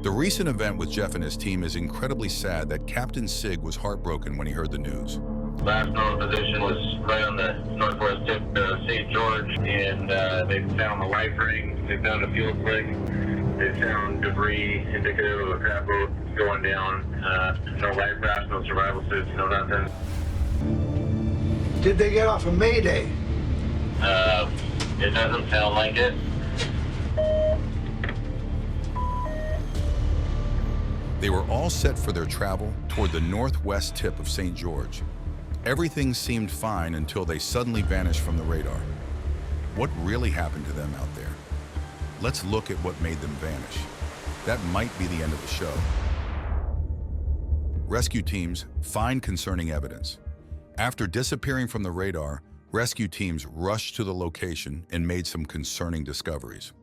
The recent event with Jeff and his team is incredibly sad that Captain Sig was heartbroken when he heard the news. Last known position was right on the northwest tip of St. George, and they found the life ring, they found a fuel slick, they found debris indicative of a crab boat going down. No life rafts, no survival suits, no nothing. Did they get off a Mayday? It doesn't sound like it. They were all set for their travel toward the northwest tip of St. George. Everything seemed fine until they suddenly vanished from the radar. What really happened to them out there? Let's look at what made them vanish. That might be the end of the show. Rescue teams find concerning evidence. After disappearing from the radar, rescue teams rushed to the location and made some concerning discoveries.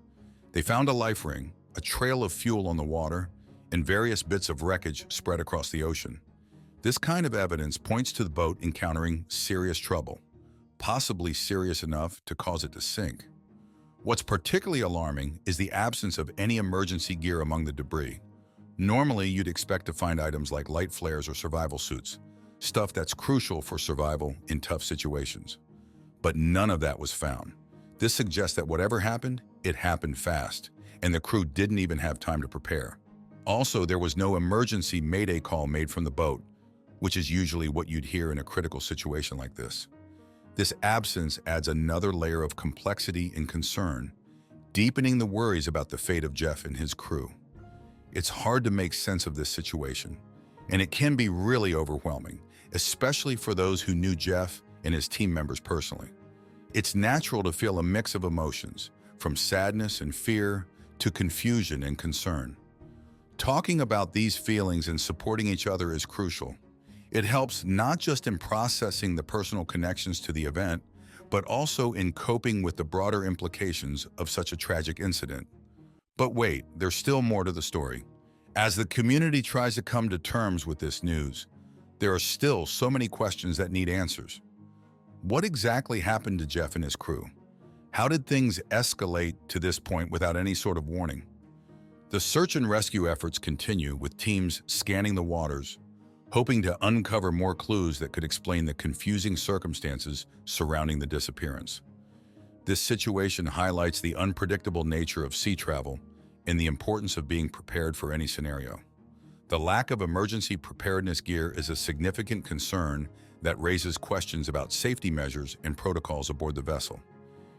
They found a life ring, a trail of fuel on the water, and various bits of wreckage spread across the ocean. This kind of evidence points to the boat encountering serious trouble, possibly serious enough to cause it to sink. What's particularly alarming is the absence of any emergency gear among the debris. Normally, you'd expect to find items like light flares or survival suits, stuff that's crucial for survival in tough situations. But none of that was found. This suggests that whatever happened, it happened fast, and the crew didn't even have time to prepare. Also, there was no emergency mayday call made from the boat, which is usually what you'd hear in a critical situation like this. This absence adds another layer of complexity and concern, deepening the worries about the fate of Jeff and his crew. It's hard to make sense of this situation, and it can be really overwhelming, especially for those who knew Jeff and his team members personally. It's natural to feel a mix of emotions, from sadness and fear to confusion and concern. Talking about these feelings and supporting each other is crucial. It helps not just in processing the personal connections to the event, but also in coping with the broader implications of such a tragic incident. But wait, there's still more to the story. As the community tries to come to terms with this news, there are still so many questions that need answers. What exactly happened to Jeff and his crew? How did things escalate to this point without any sort of warning? The search and rescue efforts continue, with teams scanning the waters, hoping to uncover more clues that could explain the confusing circumstances surrounding the disappearance. This situation highlights the unpredictable nature of sea travel and the importance of being prepared for any scenario. The lack of emergency preparedness gear is a significant concern that raises questions about safety measures and protocols aboard the vessel.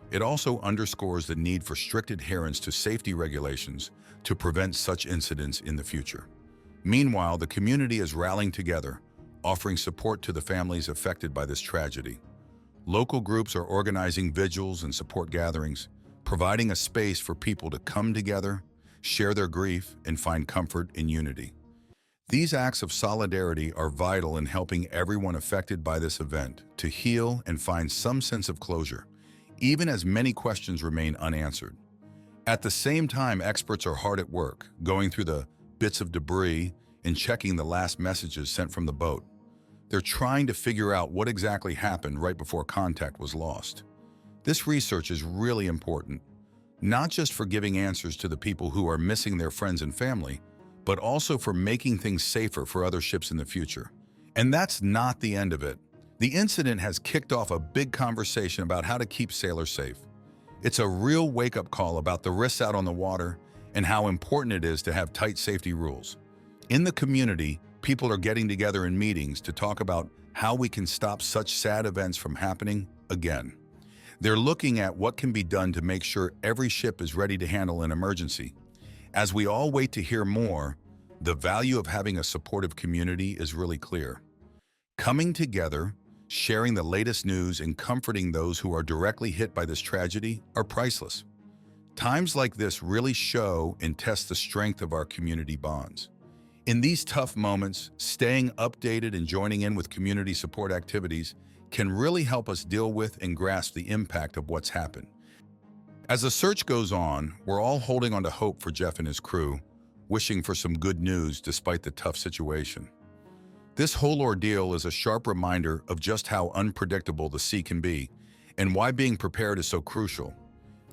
It also underscores the need for strict adherence to safety regulations to prevent such incidents in the future. Meanwhile, the community is rallying together, offering support to the families affected by this tragedy. Local groups are organizing vigils and support gatherings, providing a space for people to come together, share their grief, and find comfort in unity. These acts of solidarity are vital in helping everyone affected by this event to heal and find some sense of closure, even as many questions remain unanswered. At the same time, experts are hard at work, going through the bits of debris and checking the last messages sent from the boat. They're trying to figure out what exactly happened right before contact was lost. This research is really important, not just for giving answers to the people who are missing their friends and family, but also for making things safer for other ships in the future. And that's not the end of it. The incident has kicked off a big conversation about how to keep sailors safe. It's a real wake-up call about the risks out on the water and how important it is to have tight safety rules. In the community, people are getting together in meetings to talk about how we can stop such sad events from happening again. They're looking at what can be done to make sure every ship is ready to handle an emergency. As we all wait to hear more, the value of having a supportive community is really clear. Coming together, sharing the latest news, and comforting those who are directly hit by this tragedy are priceless. Times like this really show and test the strength of our community bonds. In these tough moments, staying updated and joining in with community support activities can really help us deal with and grasp the impact of what's happened. As the search goes on, we're all holding on to hope for Jeff and his crew, wishing for some good news despite the tough situation. This whole ordeal is a sharp reminder of just how unpredictable the sea can be and why being prepared is so crucial.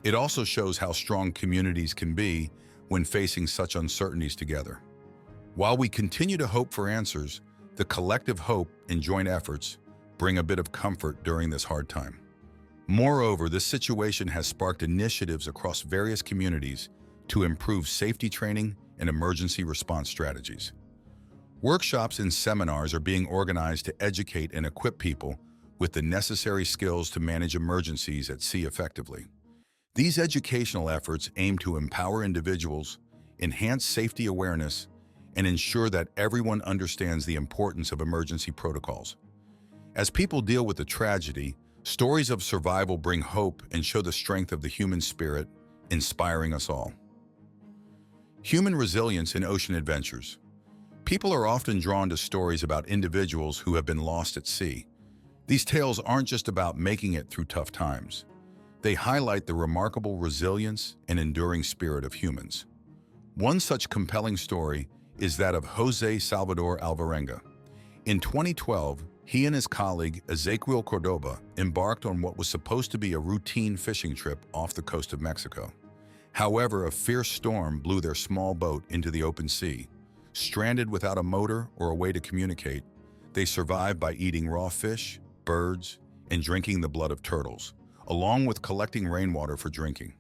It also shows how strong communities can be when facing such uncertainties together. While we continue to hope for answers, the collective hope and joint efforts bring a bit of comfort during this hard time. Moreover, this situation has sparked initiatives across various communities to improve safety training and emergency response strategies. Workshops and seminars are being organized to educate and equip people with the necessary skills to manage emergencies at sea effectively. These educational efforts aim to empower individuals, enhance safety awareness, and ensure that everyone understands the importance of emergency protocols. As people deal with the tragedy, stories of survival bring hope and show the strength of the human spirit, inspiring us all. Human resilience in ocean adventures. People are often drawn to stories about individuals who have been lost at sea. These tales aren't just about making it through tough times. They highlight the remarkable resilience and enduring spirit of humans. One such compelling story is that of Jose Salvador Alvarenga. In 2012, he and his colleague Ezequiel Cordoba embarked on what was supposed to be a routine fishing trip off the coast of Mexico. However, a fierce storm blew their small boat into the open sea. Stranded without a motor or a way to communicate, they survived by eating raw fish, birds, and drinking the blood of turtles, along with collecting rainwater for drinking.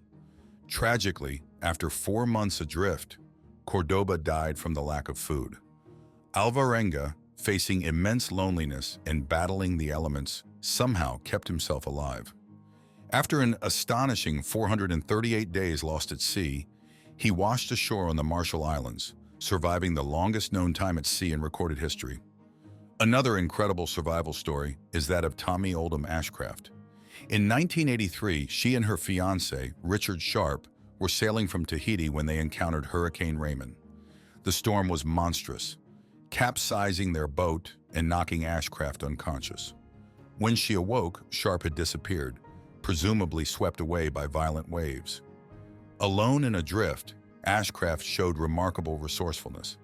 Tragically, after 4 months adrift, Cordoba died from the lack of food. Alvarenga, facing immense loneliness and battling the elements, somehow kept himself alive. After an astonishing 438 days lost at sea, he washed ashore on the Marshall Islands, surviving the longest known time at sea in recorded history. Another incredible survival story is that of Tommy Oldham Ashcraft. In 1983, she and her fiancé, Richard Sharp, were sailing from Tahiti when they encountered Hurricane Raymond. The storm was monstrous, capsizing their boat and knocking Ashcraft unconscious. When she awoke, Sharp had disappeared, presumably swept away by violent waves. Alone and adrift, Ashcraft showed remarkable resourcefulness.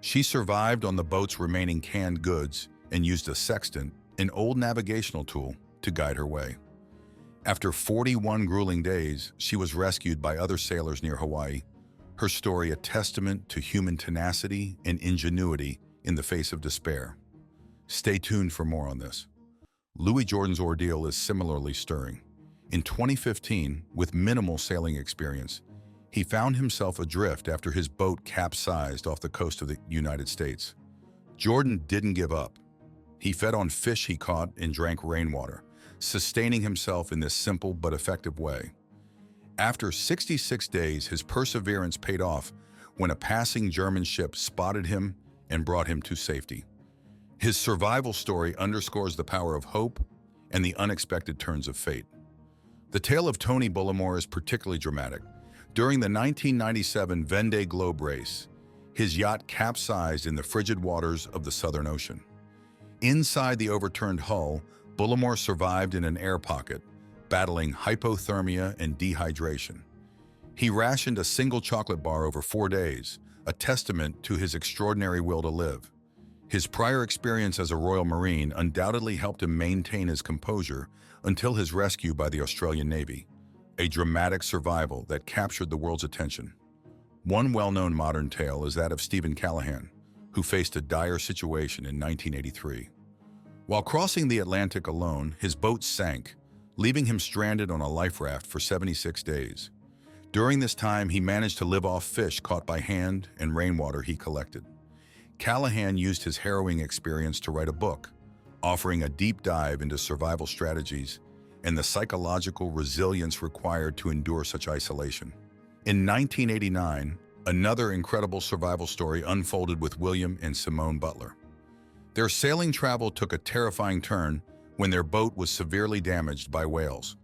She survived on the boat's remaining canned goods and used a sextant, an old navigational tool, to guide her way. After 41 grueling days, she was rescued by other sailors near Hawaii, her story a testament to human tenacity and ingenuity in the face of despair. Stay tuned for more on this. Louis Jordan's ordeal is similarly stirring. In 2015, with minimal sailing experience, he found himself adrift after his boat capsized off the coast of the United States. Jordan didn't give up. He fed on fish he caught and drank rainwater, sustaining himself in this simple but effective way. After 66 days, his perseverance paid off when a passing German ship spotted him and brought him to safety. His survival story underscores the power of hope and the unexpected turns of fate. The tale of Tony Bullimore is particularly dramatic. During the 1997 Vendée Globe race, his yacht capsized in the frigid waters of the Southern Ocean. Inside the overturned hull, Bullimore survived in an air pocket, battling hypothermia and dehydration. He rationed a single chocolate bar over 4 days, a testament to his extraordinary will to live. His prior experience as a Royal Marine undoubtedly helped him maintain his composure until his rescue by the Australian Navy, a dramatic survival that captured the world's attention. One well-known modern tale is that of Stephen Callahan, who faced a dire situation in 1983. While crossing the Atlantic alone, his boat sank, leaving him stranded on a life raft for 76 days. During this time, he managed to live off fish caught by hand and rainwater he collected. Callahan used his harrowing experience to write a book, offering a deep dive into survival strategies and the psychological resilience required to endure such isolation. In 1989, another incredible survival story unfolded with William and Simone Butler. Their sailing travel took a terrifying turn when their boat was severely damaged by whales.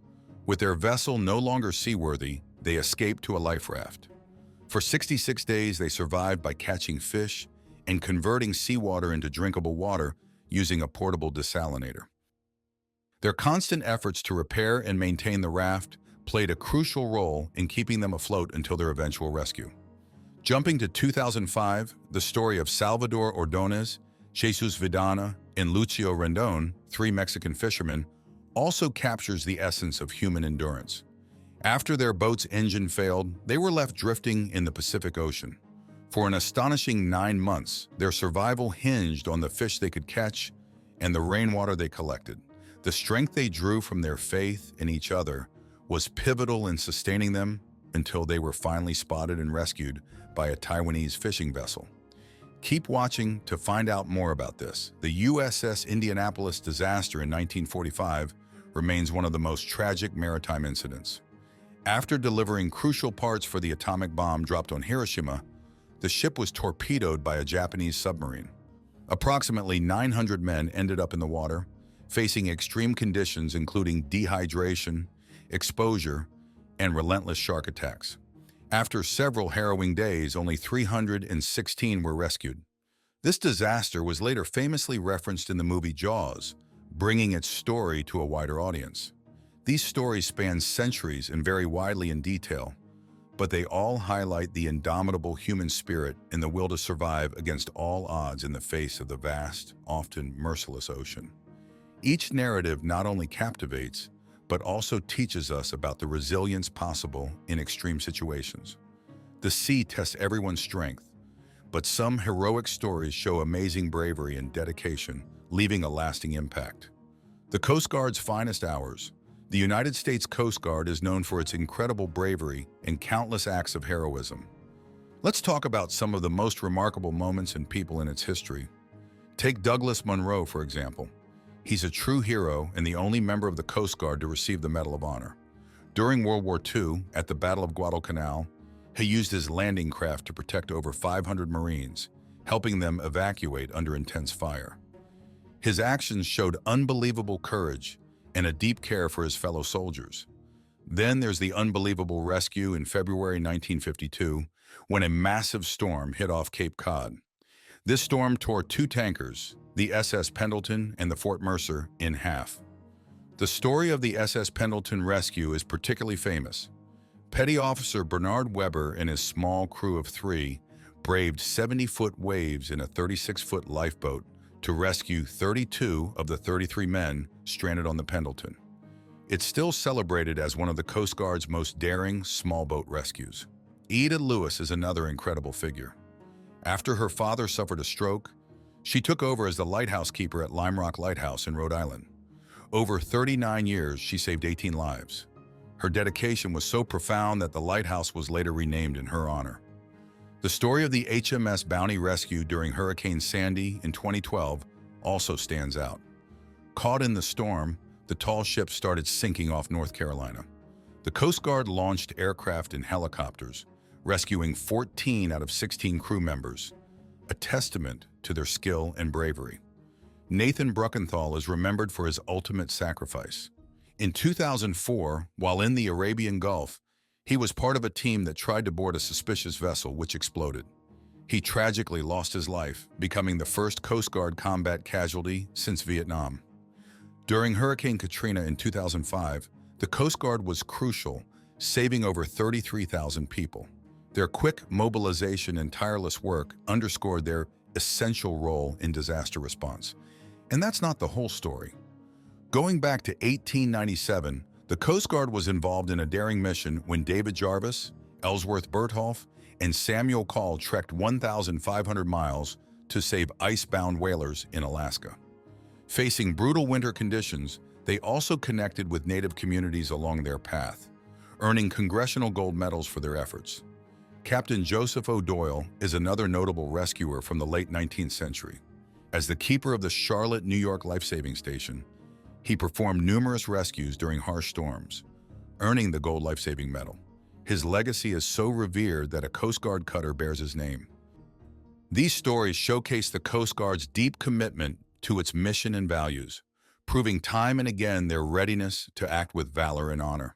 With their vessel no longer seaworthy, they escaped to a life raft. For 66 days, they survived by catching fish and converting seawater into drinkable water using a portable desalinator. Their constant efforts to repair and maintain the raft played a crucial role in keeping them afloat until their eventual rescue. Jumping to 2005, the story of Salvador Ordonez, Jesus Vidana, and Lucio Rendon, 3 Mexican fishermen, also captures the essence of human endurance. After their boat's engine failed, they were left drifting in the Pacific Ocean. For an astonishing 9 months, their survival hinged on the fish they could catch and the rainwater they collected. The strength they drew from their faith in each other was pivotal in sustaining them until they were finally spotted and rescued by a Taiwanese fishing vessel. Keep watching to find out more about this. The USS Indianapolis disaster in 1945 remains one of the most tragic maritime incidents. After delivering crucial parts for the atomic bomb dropped on Hiroshima, the ship was torpedoed by a Japanese submarine. Approximately 900 men ended up in the water, facing extreme conditions including dehydration, exposure, and relentless shark attacks. After several harrowing days, only 316 were rescued. This disaster was later famously referenced in the movie Jaws, bringing its story to a wider audience. These stories span centuries and vary widely in detail, but they all highlight the indomitable human spirit and the will to survive against all odds in the face of the vast, often merciless ocean. Each narrative not only captivates, but also teaches us about the resilience possible in extreme situations. The sea tests everyone's strength, but some heroic stories show amazing bravery and dedication, leaving a lasting impact. The Coast Guard's finest hours. The United States Coast Guard is known for its incredible bravery and countless acts of heroism. Let's talk about some of the most remarkable moments and people in its history. Take Douglas Munro, for example. He's a true hero and the only member of the Coast Guard to receive the Medal of Honor. During World War II, at the Battle of Guadalcanal, he used his landing craft to protect over 500 Marines, helping them evacuate under intense fire. His actions showed unbelievable courage and a deep care for his fellow soldiers. Then there's the unbelievable rescue in February 1952, when a massive storm hit off Cape Cod. This storm tore 2 tankers, the SS Pendleton and the Fort Mercer, in half. The story of the SS Pendleton rescue is particularly famous. Petty Officer Bernard Weber and his small crew of 3 braved 70-foot waves in a 36-foot lifeboat to rescue 32 of the 33 men stranded on the Pendleton. It's still celebrated as one of the Coast Guard's most daring small boat rescues. Ida Lewis is another incredible figure. After her father suffered a stroke, she took over as the lighthouse keeper at Lime Rock Lighthouse in Rhode Island. Over 39 years, she saved 18 lives. Her dedication was so profound that the lighthouse was later renamed in her honor. The story of the HMS Bounty rescue during Hurricane Sandy in 2012 also stands out. Caught in the storm, the tall ship started sinking off North Carolina. The Coast Guard launched aircraft and helicopters, rescuing 14 out of 16 crew members, a testament to their skill and bravery. Nathan Bruckenthal is remembered for his ultimate sacrifice. In 2004, while in the Arabian Gulf, he was part of a team that tried to board a suspicious vessel which exploded. He tragically lost his life, becoming the first Coast Guard combat casualty since Vietnam. During Hurricane Katrina in 2005, the Coast Guard was crucial, saving over 33,000 people. Their quick mobilization and tireless work underscored their essential role in disaster response. And that's not the whole story. Going back to 1897, the Coast Guard was involved in a daring mission when David Jarvis, Ellsworth Bertholf, and Samuel Call trekked 1,500 miles to save ice-bound whalers in Alaska. Facing brutal winter conditions, they also connected with Native communities along their path, earning congressional gold medals for their efforts. Captain Joseph O'Doyle is another notable rescuer from the late 19th century. As the keeper of the Charlotte, New York Life-Saving Station, he performed numerous rescues during harsh storms, earning the Gold Life-Saving Medal. His legacy is so revered that a Coast Guard cutter bears his name. These stories showcase the Coast Guard's deep commitment to its mission and values, proving time and again their readiness to act with valor and honor.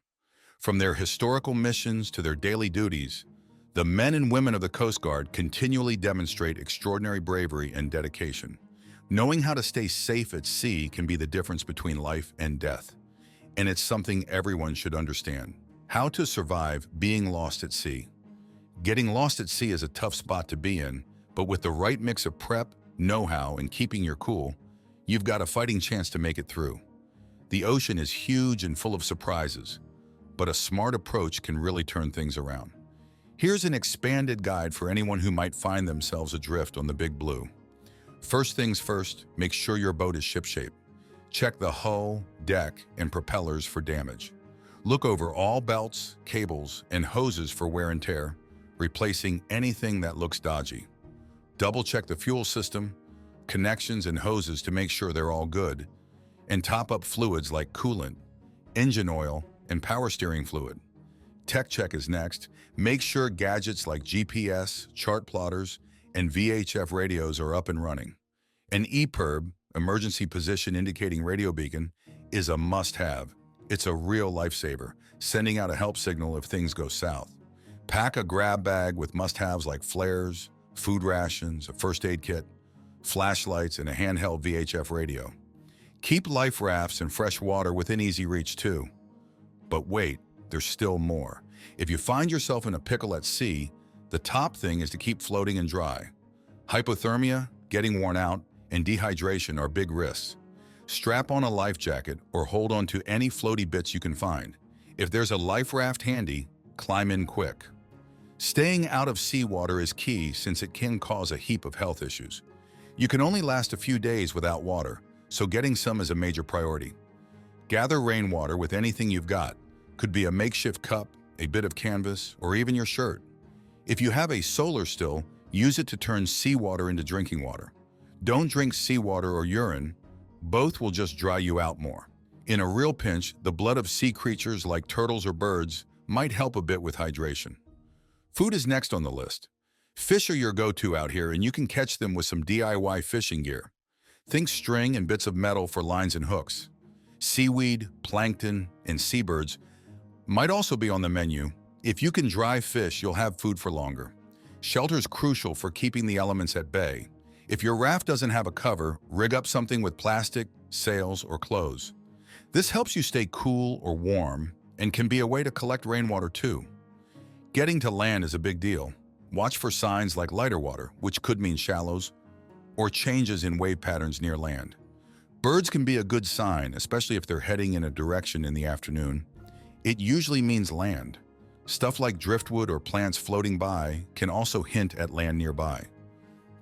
From their historical missions to their daily duties, the men and women of the Coast Guard continually demonstrate extraordinary bravery and dedication. Knowing how to stay safe at sea can be the difference between life and death, and it's something everyone should understand. How to survive being lost at sea. Getting lost at sea is a tough spot to be in, but with the right mix of prep, know-how, and keeping your cool, you've got a fighting chance to make it through. The ocean is huge and full of surprises, but a smart approach can really turn things around. Here's an expanded guide for anyone who might find themselves adrift on the Big Blue. First things first, make sure your boat is shipshape. Check the hull, deck, and propellers for damage. Look over all belts, cables, and hoses for wear and tear, replacing anything that looks dodgy. Double-check the fuel system, connections, and hoses to make sure they're all good, and top up fluids like coolant, engine oil, and power steering fluid. Tech check is next. Make sure gadgets like GPS, chart plotters, and VHF radios are up and running. An EPIRB, emergency position indicating radio beacon, is a must-have. It's a real lifesaver, sending out a help signal if things go south. Pack a grab bag with must-haves like flares, food rations, a first aid kit, flashlights, and a handheld VHF radio. Keep life rafts and fresh water within easy reach too. But wait, there's still more. If you find yourself in a pickle at sea, the top thing is to keep floating and dry. Hypothermia, getting worn out, and dehydration are big risks. Strap on a life jacket or hold on to any floaty bits you can find. If there's a life raft handy, climb in quick. Staying out of seawater is key since it can cause a heap of health issues. You can only last a few days without water, so getting some is a major priority. Gather rainwater with anything you've got. Could be a makeshift cup, a bit of canvas, or even your shirt. If you have a solar still, use it to turn seawater into drinking water. Don't drink seawater or urine. Both will just dry you out more. In a real pinch, the blood of sea creatures like turtles or birds might help a bit with hydration. Food is next on the list. Fish are your go-to out here, and you can catch them with some DIY fishing gear. Think string and bits of metal for lines and hooks. Seaweed, plankton, and seabirds might also be on the menu. If you can dry fish, you'll have food for longer. Shelter is crucial for keeping the elements at bay. If your raft doesn't have a cover, rig up something with plastic, sails, or clothes. This helps you stay cool or warm and can be a way to collect rainwater too. Getting to land is a big deal. Watch for signs like lighter water, which could mean shallows, or changes in wave patterns near land. Birds can be a good sign, especially if they're heading in a direction in the afternoon. It usually means land. Stuff like driftwood or plants floating by can also hint at land nearby.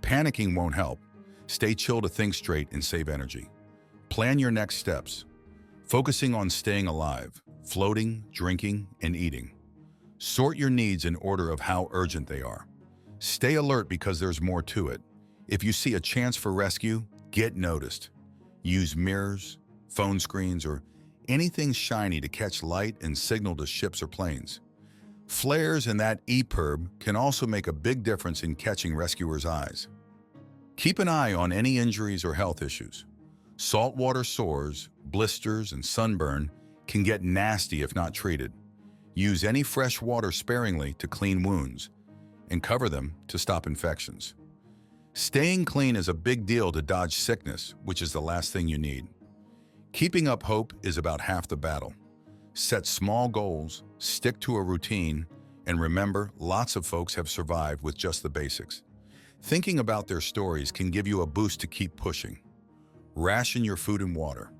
Panicking won't help. Stay chill to think straight and save energy. Plan your next steps, focusing on staying alive, floating, drinking, and eating. Sort your needs in order of how urgent they are. Stay alert because there's more to it. If you see a chance for rescue, get noticed. Use mirrors, phone screens, or anything shiny to catch light and signal to ships or planes. Flares and that EPIRB can also make a big difference in catching rescuers' eyes. Keep an eye on any injuries or health issues. Saltwater sores, blisters, and sunburn can get nasty if not treated. Use any fresh water sparingly to clean wounds and cover them to stop infections. Staying clean is a big deal to dodge sickness, which is the last thing you need. Keeping up hope is about half the battle. Set small goals, stick to a routine, and remember, lots of folks have survived with just the basics. Thinking about their stories can give you a boost to keep pushing. Ration your food and water.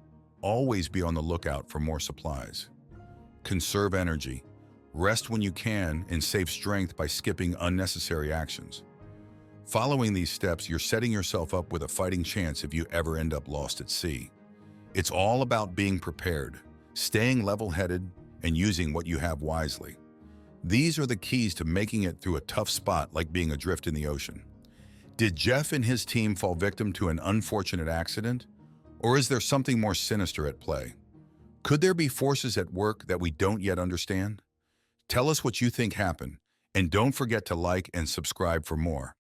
Always be on the lookout for more supplies. Conserve energy. Rest when you can and save strength by skipping unnecessary actions. Following these steps, you're setting yourself up with a fighting chance if you ever end up lost at sea. It's all about being prepared, staying level-headed, and using what you have wisely. These are the keys to making it through a tough spot like being adrift in the ocean. Did Jeff and his team fall victim to an unfortunate accident? Or is there something more sinister at play? Could there be forces at work that we don't yet understand? Tell us what you think happened, and don't forget to like and subscribe for more.